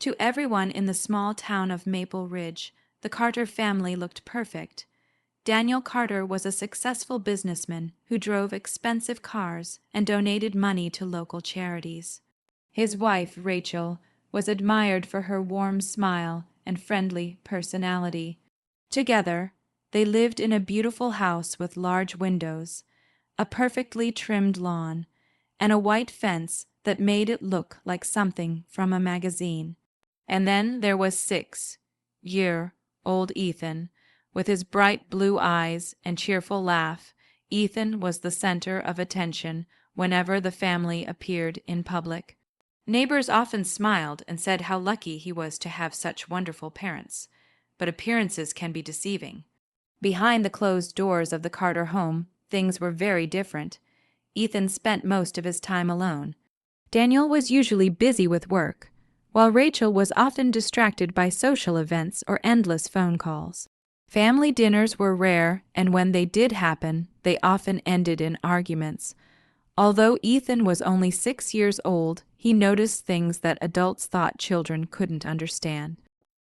To everyone in the small town of Maple Ridge, the Carter family looked perfect. Daniel Carter was a successful businessman who drove expensive cars and donated money to local charities. His wife, Rachel, was admired for her warm smile and friendly personality. Together, they lived in a beautiful house with large windows, a perfectly trimmed lawn, and a white fence that made it look like something from a magazine. And then there was 6-year-old Ethan. With his bright blue eyes and cheerful laugh, Ethan was the center of attention whenever the family appeared in public. Neighbors often smiled and said how lucky he was to have such wonderful parents. But appearances can be deceiving. Behind the closed doors of the Carter home, things were very different. Ethan spent most of his time alone. Daniel was usually busy with work, while Rachel was often distracted by social events or endless phone calls. Family dinners were rare, and when they did happen, they often ended in arguments. Although Ethan was only 6 years old, he noticed things that adults thought children couldn't understand.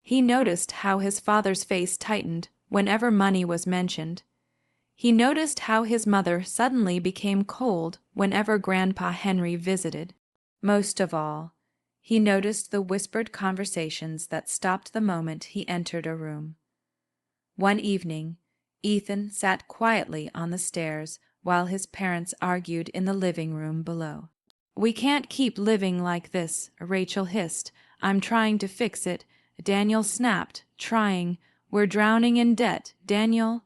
He noticed how his father's face tightened whenever money was mentioned. He noticed how his mother suddenly became cold whenever Grandpa Henry visited. Most of all, he noticed the whispered conversations that stopped the moment he entered a room. One evening, Ethan sat quietly on the stairs while his parents argued in the living room below. "We can't keep living like this," Rachel hissed. "I'm trying to fix it." Daniel snapped, "Trying? We're drowning in debt, Daniel."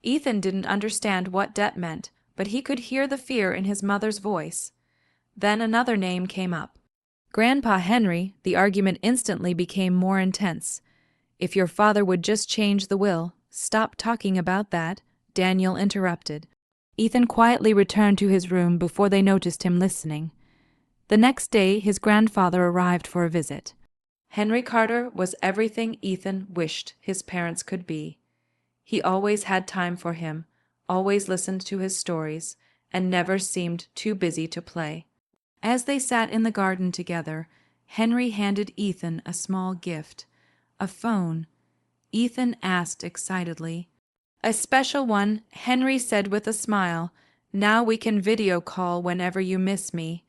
Ethan didn't understand what debt meant, but he could hear the fear in his mother's voice. Then another name came up. Grandpa Henry. The argument instantly became more intense. "If your father would just change the will." "Stop talking about that," Daniel interrupted. Ethan quietly returned to his room before they noticed him listening. The next day, his grandfather arrived for a visit. Henry Carter was everything Ethan wished his parents could be. He always had time for him, always listened to his stories, and never seemed too busy to play. As they sat in the garden together, Henry handed Ethan a small gift, a phone. Ethan asked excitedly. "A special one," Henry said with a smile. "Now we can video call whenever you miss me."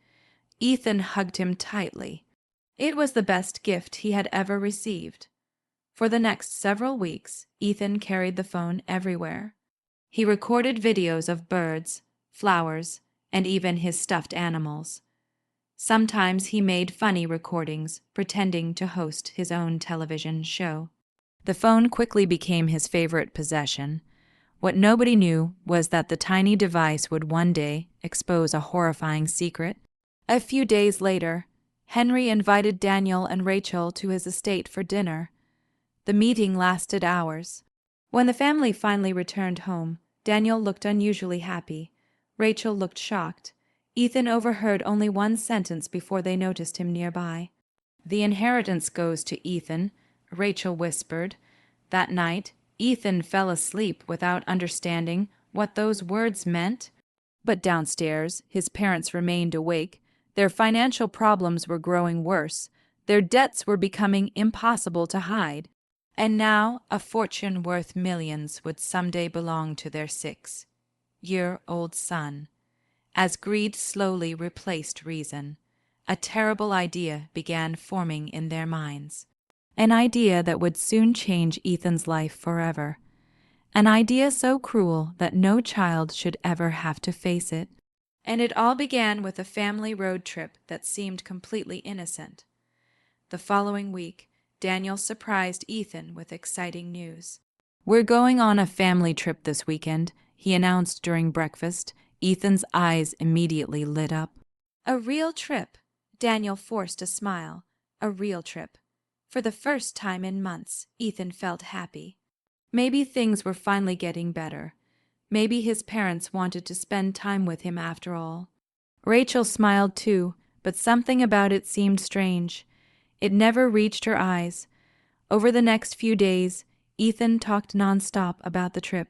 Ethan hugged him tightly. It was the best gift he had ever received. For the next several weeks, Ethan carried the phone everywhere. He recorded videos of birds, flowers, and even his stuffed animals. Sometimes he made funny recordings, pretending to host his own television show. The phone quickly became his favorite possession. What nobody knew was that the tiny device would one day expose a horrifying secret. A few days later, Henry invited Daniel and Rachel to his estate for dinner. The meeting lasted hours. When the family finally returned home, Daniel looked unusually happy. Rachel looked shocked. Ethan overheard only one sentence before they noticed him nearby. "The inheritance goes to Ethan," Rachel whispered. That night, Ethan fell asleep without understanding what those words meant. But downstairs, his parents remained awake. Their financial problems were growing worse. Their debts were becoming impossible to hide. And now a fortune worth millions would someday belong to their 6-year-old son. As greed slowly replaced reason, a terrible idea began forming in their minds. An idea that would soon change Ethan's life forever. An idea so cruel that no child should ever have to face it. And it all began with a family road trip that seemed completely innocent. The following week, Daniel surprised Ethan with exciting news. "We're going on a family trip this weekend," he announced during breakfast. Ethan's eyes immediately lit up. "A real trip?" Daniel forced a smile. A real trip. For the first time in months, Ethan felt happy. Maybe things were finally getting better. Maybe his parents wanted to spend time with him after all. Rachel smiled too, but something about it seemed strange. It never reached her eyes. Over the next few days, Ethan talked nonstop about the trip.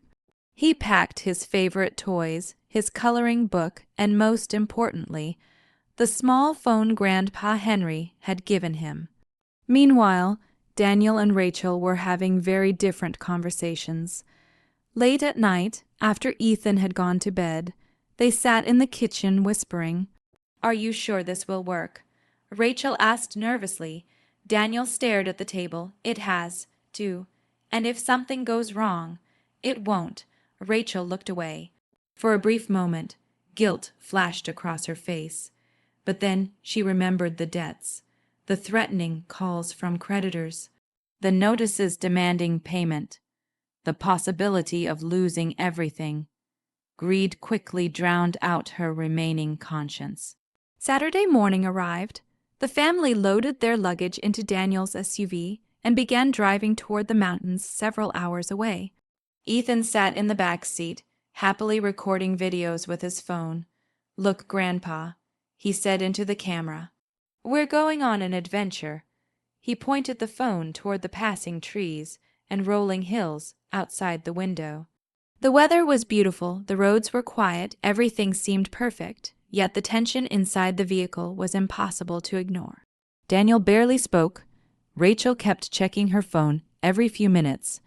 He packed his favorite toys, his coloring book, and most importantly, the small phone Grandpa Henry had given him. Meanwhile, Daniel and Rachel were having very different conversations. Late at night, after Ethan had gone to bed, they sat in the kitchen whispering. "Are you sure this will work?" Rachel asked nervously. Daniel stared at the table. "It has, too. And if something goes wrong—" "It won't." Rachel looked away. For a brief moment, guilt flashed across her face. But then she remembered the debts, the threatening calls from creditors, the notices demanding payment, the possibility of losing everything. Greed quickly drowned out her remaining conscience. Saturday morning arrived. The family loaded their luggage into Daniel's SUV and began driving toward the mountains several hours away. Ethan sat in the back seat, happily recording videos with his phone. "Look, Grandpa," he said into the camera. "We're going on an adventure." He pointed the phone toward the passing trees and rolling hills outside the window. The weather was beautiful, the roads were quiet, everything seemed perfect, yet the tension inside the vehicle was impossible to ignore. Daniel barely spoke. Rachel kept checking her phone every few minutes.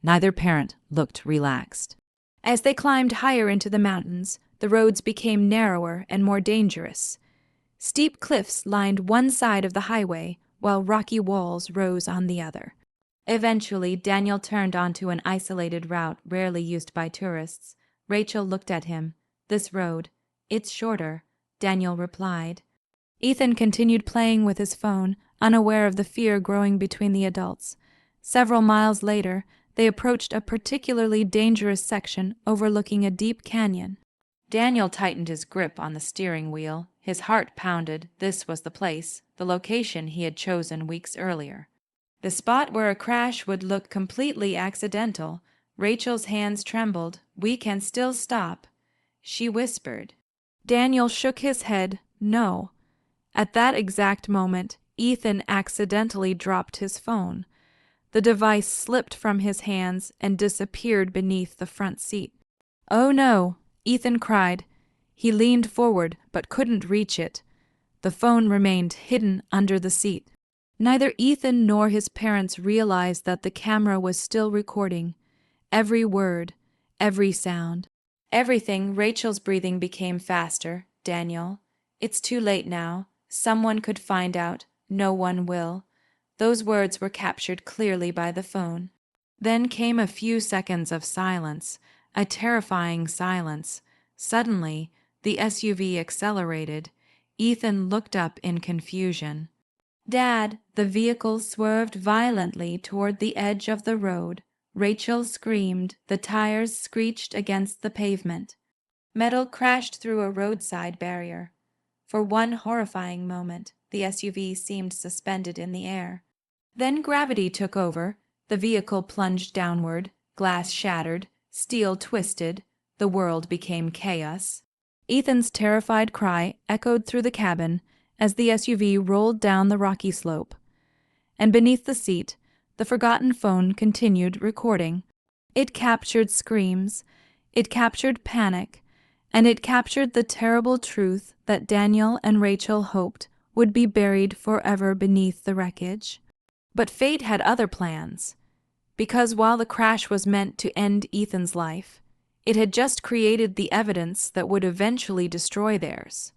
Neither parent looked relaxed. As they climbed higher into the mountains, the roads became narrower and more dangerous. Steep cliffs lined one side of the highway, while rocky walls rose on the other. Eventually, Daniel turned onto an isolated route rarely used by tourists. Rachel looked at him. "This road. It's shorter," Daniel replied. Ethan continued playing with his phone, unaware of the fear growing between the adults. Several miles later, they approached a particularly dangerous section overlooking a deep canyon. Daniel tightened his grip on the steering wheel. His heart pounded. This was the place, the location he had chosen weeks earlier. The spot where a crash would look completely accidental. Rachel's hands trembled. "We can still stop," she whispered. Daniel shook his head. "No." At that exact moment, Ethan accidentally dropped his phone. The device slipped from his hands and disappeared beneath the front seat. "Oh no!" Ethan cried. He leaned forward but couldn't reach it. The phone remained hidden under the seat. Neither Ethan nor his parents realized that the camera was still recording. Every word, every sound, everything. Rachel's breathing became faster. "Daniel, it's too late now. Someone could find out. No one will." Those words were captured clearly by the phone. Then came a few seconds of silence, a terrifying silence. Suddenly, the SUV accelerated. Ethan looked up in confusion. "Dad!" The vehicle swerved violently toward the edge of the road. Rachel screamed. The tires screeched against the pavement. Metal crashed through a roadside barrier. For one horrifying moment, the SUV seemed suspended in the air. Then gravity took over. The vehicle plunged downward. Glass shattered. Steel twisted. The world became chaos. Ethan's terrified cry echoed through the cabin as the SUV rolled down the rocky slope. And beneath the seat, the forgotten phone continued recording. It captured screams, it captured panic, and it captured the terrible truth that Daniel and Rachel hoped would be buried forever beneath the wreckage. But fate had other plans, because while the crash was meant to end Ethan's life, it had just created the evidence that would eventually destroy theirs.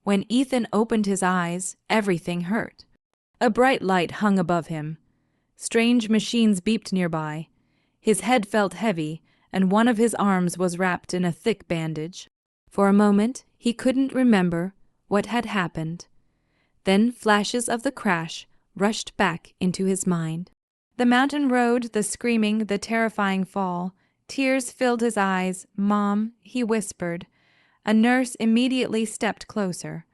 When Ethan opened his eyes, everything hurt. A bright light hung above him. Strange machines beeped nearby. His head felt heavy, and one of his arms was wrapped in a thick bandage. For a moment, he couldn't remember what had happened. Then flashes of the crash rushed back into his mind. The mountain road, the screaming, the terrifying fall. Tears filled his eyes. "Mom," he whispered. A nurse immediately stepped closer.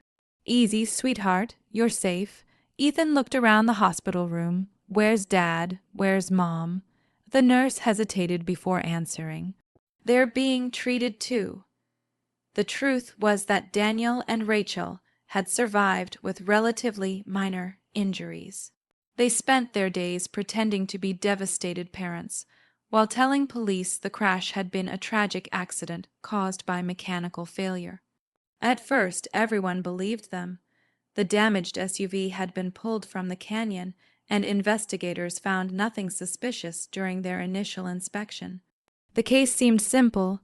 "Easy, sweetheart, you're safe." Ethan looked around the hospital room. "Where's Dad? Where's Mom?" The nurse hesitated before answering. "They're being treated too." The truth was that Daniel and Rachel had survived with relatively minor injuries. They spent their days pretending to be devastated parents, while telling police the crash had been a tragic accident caused by mechanical failure. At first, everyone believed them, The damaged SUV had been pulled from the canyon, and investigators found nothing suspicious during their initial inspection. The case seemed simple,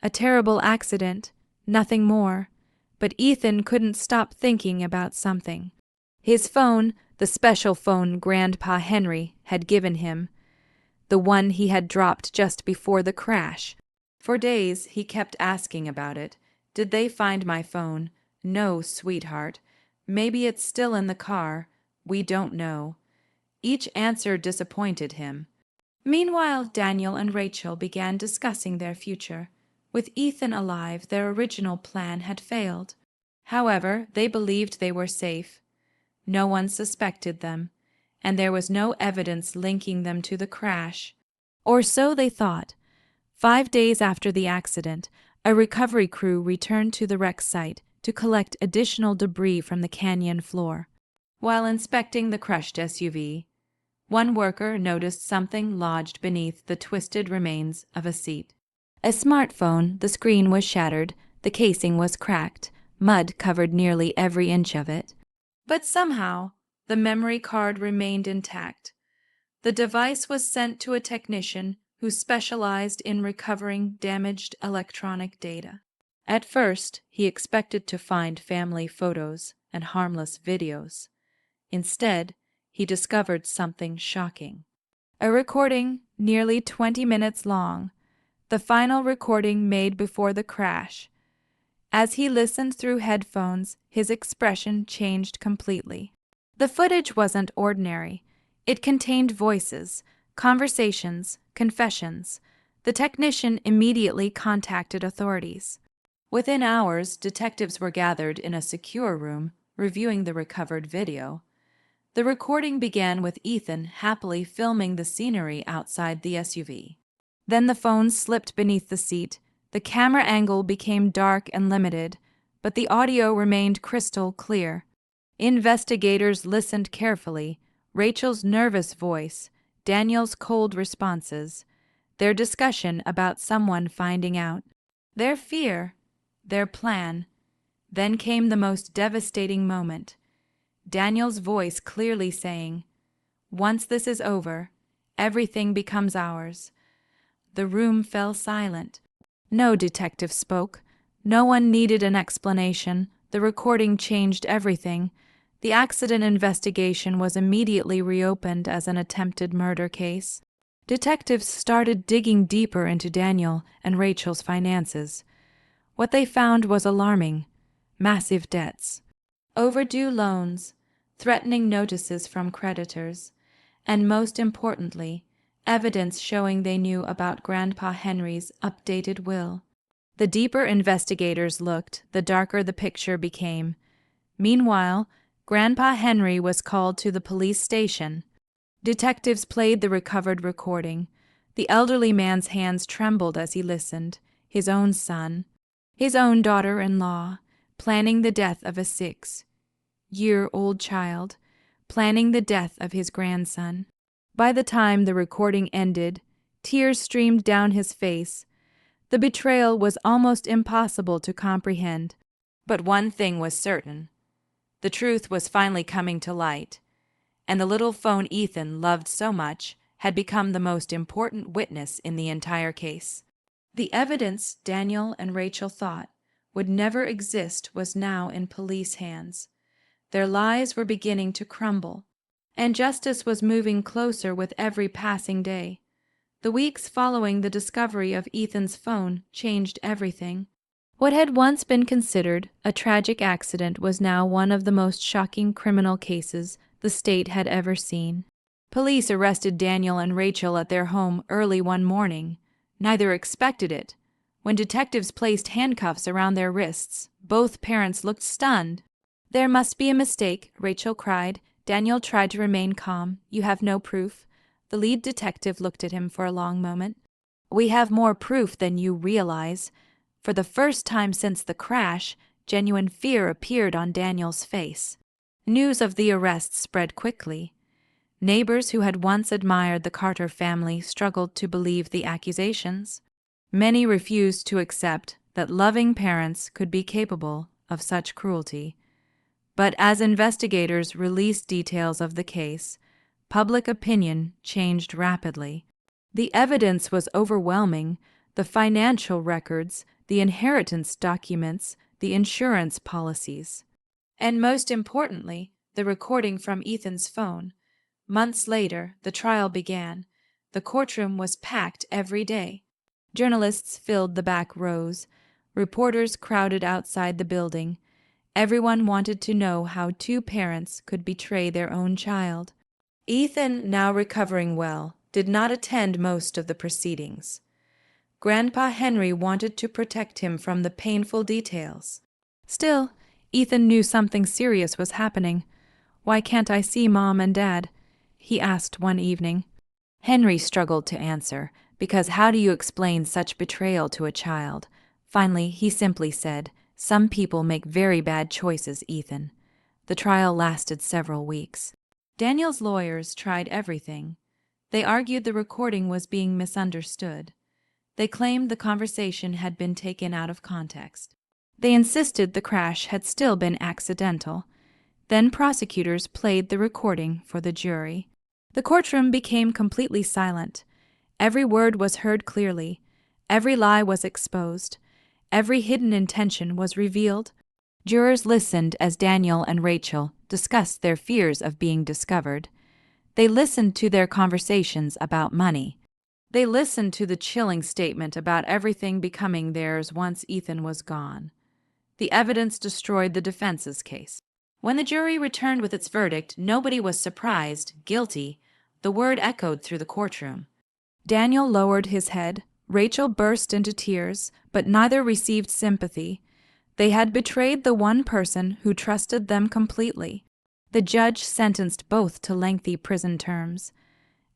a terrible accident, nothing more, but Ethan couldn't stop thinking about something. His phone, the special phone Grandpa Henry had given him, the one he had dropped just before the crash. For days he kept asking about it. Did they find my phone? No, sweetheart. Maybe it's still in the car. We don't know. Each answer disappointed him. Meanwhile, Daniel and Rachel began discussing their future. With Ethan alive, their original plan had failed. However, they believed they were safe. No one suspected them, and there was no evidence linking them to the crash. Or so they thought. 5 days after the accident, a recovery crew returned to the wreck site to collect additional debris from the canyon floor. While inspecting the crushed SUV, one worker noticed something lodged beneath the twisted remains of a seat. A smartphone, the screen was shattered, the casing was cracked, mud covered nearly every inch of it. But somehow, the memory card remained intact. The device was sent to a technician who specialized in recovering damaged electronic data. At first, he expected to find family photos and harmless videos. Instead, he discovered something shocking. A recording nearly 20 minutes long, the final recording made before the crash. As he listened through headphones, his expression changed completely. The footage wasn't ordinary. It contained voices, conversations, confessions. The technician immediately contacted authorities. Within hours, detectives were gathered in a secure room, reviewing the recovered video. The recording began with Ethan happily filming the scenery outside the SUV. Then the phone slipped beneath the seat. The camera angle became dark and limited, but the audio remained crystal clear. Investigators listened carefully. Rachel's nervous voice, Daniel's cold responses, their discussion about someone finding out, their fear, their plan. Then came the most devastating moment. Daniel's voice clearly saying, "Once this is over, everything becomes ours." The room fell silent. No detective spoke. No one needed an explanation. The recording changed everything. The accident investigation was immediately reopened as an attempted murder case. Detectives started digging deeper into Daniel and Rachel's finances. What they found was alarming. Massive debts, overdue loans, threatening notices from creditors, and most importantly, evidence showing they knew about Grandpa Henry's updated will. The deeper investigators looked, the darker the picture became. Meanwhile, Grandpa Henry was called to the police station. Detectives played the recovered recording. The elderly man's hands trembled as he listened. His own son, his own daughter-in-law, planning the death of a 6-year-old child, planning the death of his grandson. By the time the recording ended, tears streamed down his face. The betrayal was almost impossible to comprehend. But one thing was certain. The truth was finally coming to light, and the little phone Ethan loved so much had become the most important witness in the entire case. The evidence Daniel and Rachel thought would never exist was now in police hands. Their lies were beginning to crumble, and justice was moving closer with every passing day. The weeks following the discovery of Ethan's phone changed everything. What had once been considered a tragic accident was now one of the most shocking criminal cases the state had ever seen. Police arrested Daniel and Rachel at their home early one morning. Neither expected it. When detectives placed handcuffs around their wrists, both parents looked stunned. "There must be a mistake," Rachel cried. Daniel tried to remain calm. "You have no proof." The lead detective looked at him for a long moment. "We have more proof than you realize." For the first time since the crash, genuine fear appeared on Daniel's face. News of the arrest spread quickly. Neighbors who had once admired the Carter family struggled to believe the accusations. Many refused to accept that loving parents could be capable of such cruelty. But as investigators released details of the case, public opinion changed rapidly. The evidence was overwhelming: the financial records, the inheritance documents, the insurance policies. And most importantly, the recording from Ethan's phone. Months later, the trial began. The courtroom was packed every day. Journalists filled the back rows. Reporters crowded outside the building. Everyone wanted to know how two parents could betray their own child. Ethan, now recovering well, did not attend most of the proceedings. Grandpa Henry wanted to protect him from the painful details. Still, Ethan knew something serious was happening. "Why can't I see Mom and Dad?" he asked one evening. Henry struggled to answer, because how do you explain such betrayal to a child? Finally, he simply said, "Some people make very bad choices, Ethan." The trial lasted several weeks. Daniel's lawyers tried everything. They argued the recording was being misunderstood. They claimed the conversation had been taken out of context. They insisted the crash had still been accidental. Then prosecutors played the recording for the jury. The courtroom became completely silent. Every word was heard clearly. Every lie was exposed. Every hidden intention was revealed. Jurors listened as Daniel and Rachel discussed their fears of being discovered. They listened to their conversations about money. They listened to the chilling statement about everything becoming theirs once Ethan was gone. The evidence destroyed the defense's case. When the jury returned with its verdict, nobody was surprised, guilty. The word echoed through the courtroom. Daniel lowered his head. Rachel burst into tears, but neither received sympathy. They had betrayed the one person who trusted them completely. The judge sentenced both to lengthy prison terms.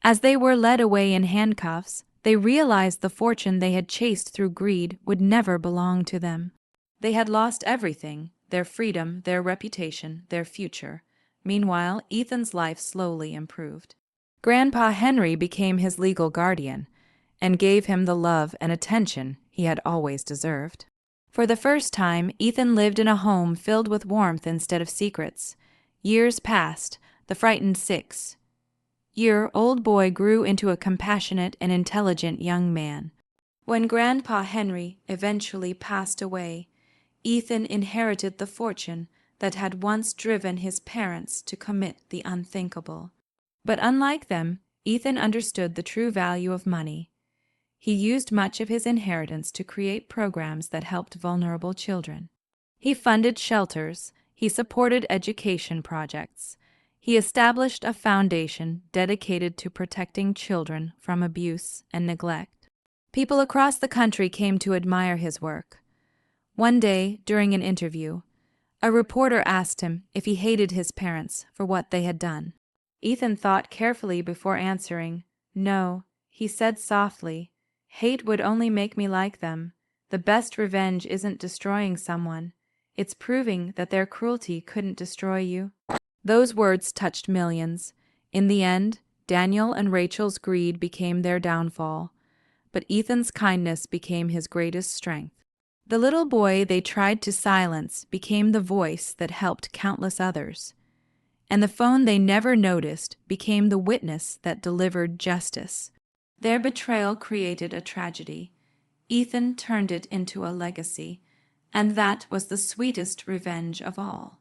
As they were led away in handcuffs, they realized the fortune they had chased through greed would never belong to them. They had lost everything: their freedom, their reputation, their future. Meanwhile, Ethan's life slowly improved. Grandpa Henry became his legal guardian and gave him the love and attention he had always deserved. For the first time, Ethan lived in a home filled with warmth instead of secrets. Years passed. The frightened 6-year-old boy grew into a compassionate and intelligent young man. When Grandpa Henry eventually passed away, Ethan inherited the fortune that had once driven his parents to commit the unthinkable. But unlike them, Ethan understood the true value of money. He used much of his inheritance to create programs that helped vulnerable children. He funded shelters. He supported education projects. He established a foundation dedicated to protecting children from abuse and neglect. People across the country came to admire his work. One day, during an interview, a reporter asked him if he hated his parents for what they had done. Ethan thought carefully before answering. "No," he said softly. "Hate would only make me like them. The best revenge isn't destroying someone. It's proving that their cruelty couldn't destroy you." Those words touched millions. In the end, Daniel and Rachel's greed became their downfall, but Ethan's kindness became his greatest strength. The little boy they tried to silence became the voice that helped countless others, and the phone they never noticed became the witness that delivered justice. Their betrayal created a tragedy. Ethan turned it into a legacy, and that was the sweetest revenge of all.